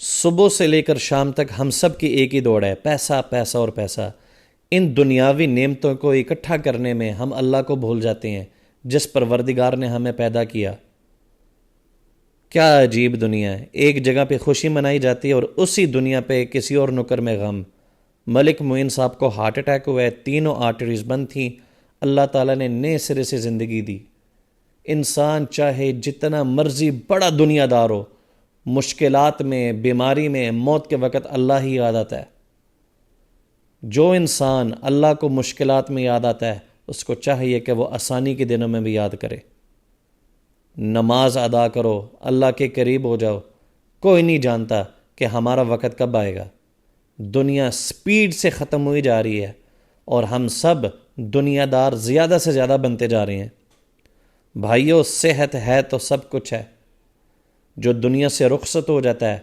صبح سے لے کر شام تک ہم سب کی ایک ہی دوڑ ہے، پیسہ پیسہ اور پیسہ۔ ان دنیاوی نعمتوں کو اکٹھا کرنے میں ہم اللہ کو بھول جاتے ہیں جس پروردگار نے ہمیں پیدا کیا۔ کیا عجیب دنیا ہے، ایک جگہ پہ خوشی منائی جاتی ہے اور اسی دنیا پہ کسی اور نکر میں غم۔ ملک معین صاحب کو ہارٹ اٹیک ہوا ہے، تینوں آرٹریز بند تھیں، اللہ تعالیٰ نے نئے سرے سے زندگی دی۔ انسان چاہے جتنا مرضی بڑا دنیا دار ہو، مشکلات میں، بیماری میں، موت کے وقت اللہ ہی یاد آتا ہے۔ جو انسان اللہ کو مشکلات میں یاد آتا ہے اس کو چاہیے کہ وہ آسانی کے دنوں میں بھی یاد کرے۔ نماز ادا کرو، اللہ کے قریب ہو جاؤ۔ کوئی نہیں جانتا کہ ہمارا وقت کب آئے گا۔ دنیا سپیڈ سے ختم ہوئی جا رہی ہے اور ہم سب دنیا دار زیادہ سے زیادہ بنتے جا رہے ہیں۔ بھائیو، صحت ہے تو سب کچھ ہے۔ جو دنیا سے رخصت ہو جاتا ہے